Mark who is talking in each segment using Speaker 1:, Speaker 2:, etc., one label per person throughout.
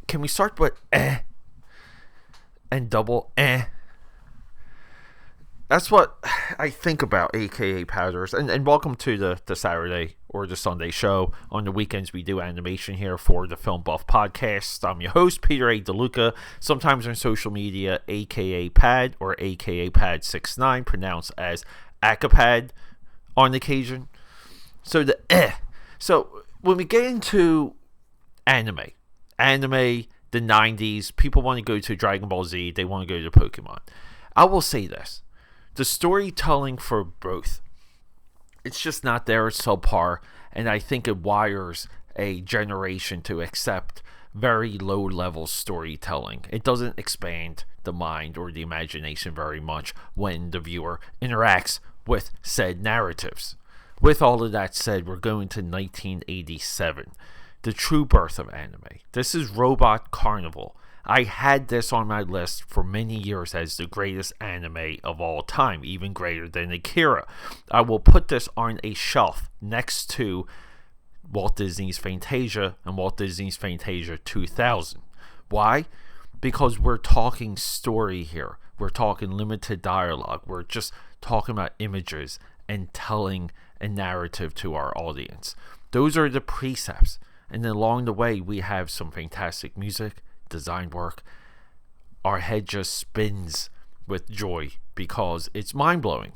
Speaker 1: can we start with and double That's what I think about AKA Powders. And welcome to the Saturday or the Sunday show. On the weekends, we do animation here for the Film Buff podcast. I'm your host, Peter A. DeLuca. Sometimes on social media, AKA Pad or AKA Pad69, pronounced as AKAPAD on occasion. So So when we get into anime, the 90s, people want to go to Dragon Ball Z, they want to go to Pokemon. I will say this. The storytelling for both, it's just not there. It's subpar, and I think it wires a generation to accept very low-level storytelling. It doesn't expand the mind or the imagination very much when the viewer interacts with said narratives. With all of that said, we're going to 1987, the true birth of anime. This is Robot Carnival. I had this on my list for many years as the greatest anime of all time, even greater than Akira. I will put this on a shelf next to Walt Disney's Fantasia and Walt Disney's Fantasia 2000. Why? Because we're talking story here. We're talking limited dialogue. We're just talking about images and telling a narrative to our audience. Those are the precepts. And then along the way, we have some fantastic music, design work. Our head just spins with joy because it's mind-blowing.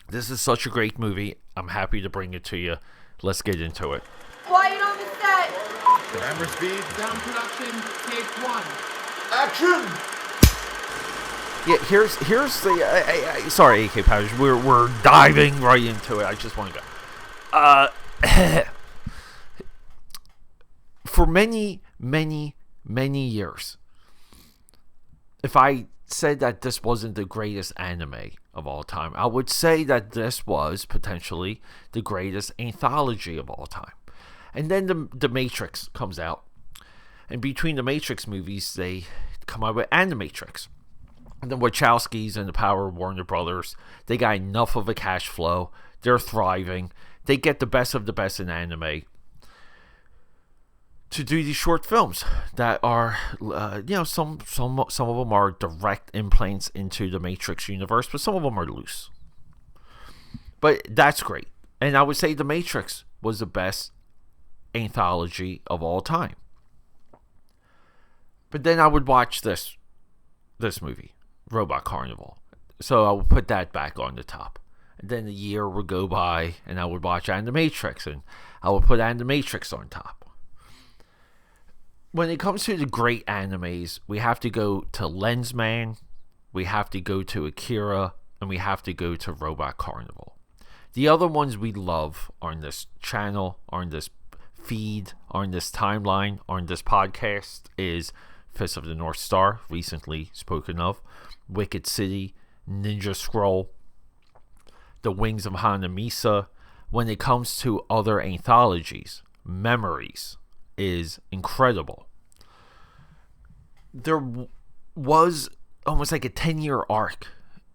Speaker 1: This is such a great movie. I'm happy to bring it to you. Let's get into it.
Speaker 2: Quiet on the set.
Speaker 3: Camera speed.
Speaker 4: Sound production, take one.
Speaker 3: Action.
Speaker 1: Yeah, here's the sorry, AK Powers. We're diving right into it. I just want to go. For many years, if I said that this wasn't the greatest anime of all time, I would say that this was potentially the greatest anthology of all time. And then the Matrix comes out, and between the Matrix movies, they come out with Animatrix. And the Wachowskis and the power of Warner Brothers, they got enough of a cash flow. They're thriving. They get the best of the best in anime to do these short films that are, some of them are direct implants into the Matrix universe, but some of them are loose. But that's great. And I would say The Matrix was the best anthology of all time. But then I would watch this movie, Robot Carnival. So I would put that back on the top. And then a year would go by, and I would watch Animatrix, and I would put Animatrix on top. When it comes to the great animes, we have to go to Lensman, we have to go to Akira, and we have to go to Robot Carnival. The other ones we love on this channel, on this feed, on this timeline, on this podcast is Fist of the North Star, recently spoken of, Wicked City, Ninja Scroll, The Wings of Hanamisa. When it comes to other anthologies, Memories is incredible. There was almost like a 10-year arc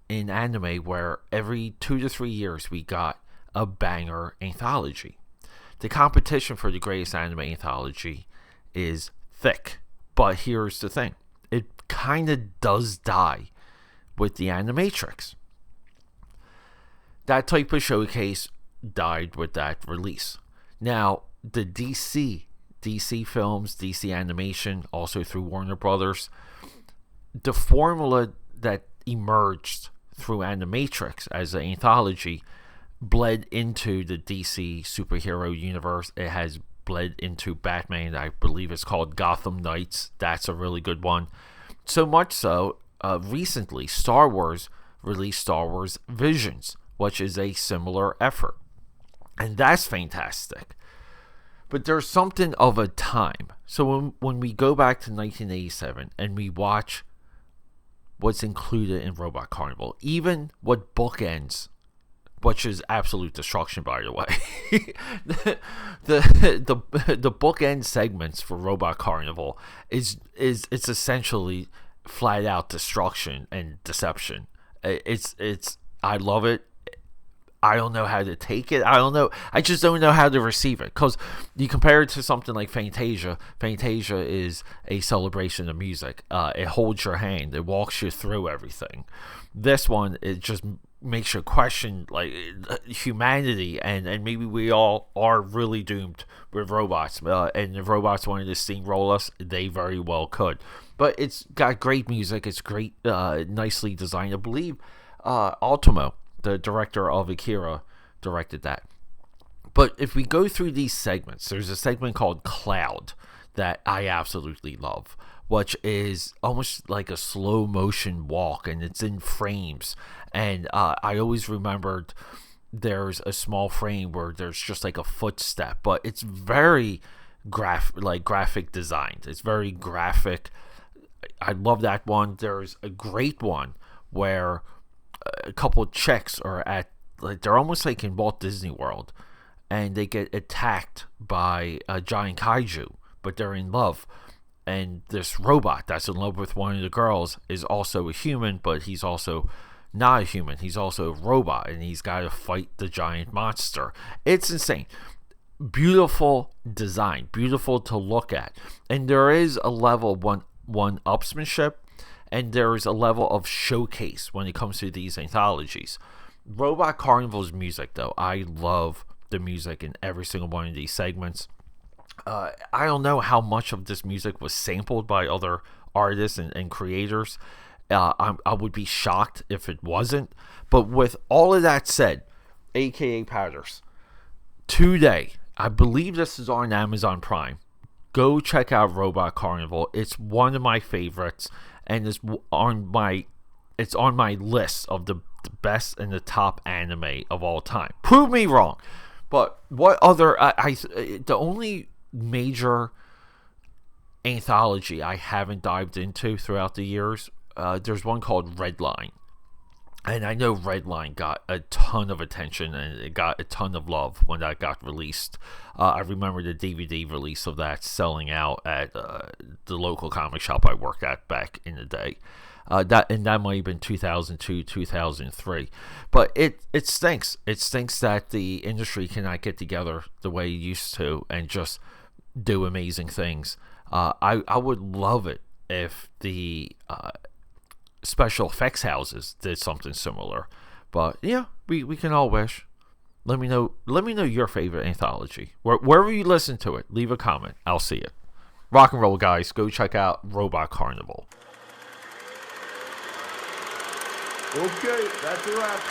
Speaker 1: in anime where every 2 to 3 years we got a banger anthology. The competition for the greatest anime anthology is thick, but here's the thing. It kind of does die with the Animatrix. That type of showcase died with that release. Now, the DC films, DC animation, also through Warner Brothers, the formula that emerged through Animatrix as an anthology bled into the DC superhero universe. It has bled into Batman. I believe it's called Gotham Knights. That's a really good one. So much so, recently, Star Wars released Star Wars Visions, which is a similar effort. And that's fantastic. But there's something of a time. So when we go back to 1987 and we watch what's included in Robot Carnival, even what bookends, which is absolute destruction, by the way, the bookend segments for Robot Carnival it's essentially flat out destruction and deception. It's I love it. I don't know how to take it. I don't know. I just don't know how to receive it. Because you compare it to something like Fantasia. Fantasia is a celebration of music. It holds your hand. It walks you through everything. This one, it just makes you question like humanity, and maybe we all are really doomed with robots. And if robots wanted to steamroll us, they very well could. But it's got great music. It's great, nicely designed. I believe Ultimo, the director of Akira, directed that. But if we go through these segments, there's a segment called Cloud that I absolutely love, which is almost like a slow motion walk, and it's in frames. And I always remembered there's a small frame where there's just like a footstep, but it's very graphic designed. It's very graphic. I love that one. There's a great one where a couple of chicks are at, like, they're almost like in Walt Disney World, and they get attacked by a giant kaiju, but they're in love. And this robot that's in love with one of the girls is also a human, but he's also not a human. He's also a robot, and he's got to fight the giant monster. It's insane. Beautiful design, beautiful to look at. And there is a level of one-upsmanship, and there is a level of showcase when it comes to these anthologies. Robot Carnival's music, though, I love the music in every single one of these segments. I don't know how much of this music was sampled by other artists and creators. I would be shocked if it wasn't. But with all of that said, AKAPADers, today, I believe this is on Amazon Prime. Go check out Robot Carnival. It's one of my favorites, and it's on my list of the best and the top anime of all time. Prove me wrong. But what other the only major anthology I haven't dived into throughout the years, there's one called Redline, and I know Redline got a ton of attention and it got a ton of love when that got released. I remember the DVD release of that selling out at the local comic shop I worked at back in the day. That might have been 2002, 2003. But it stinks. It stinks that the industry cannot get together the way it used to and just do amazing things. I would love it if the special effects houses did something similar. But yeah, we can all wish. Let me know your favorite anthology. Wherever you listen to it, leave a comment. I'll see it. Rock and roll, guys. Go check out Robot Carnival.
Speaker 3: Okay, that's a wrap.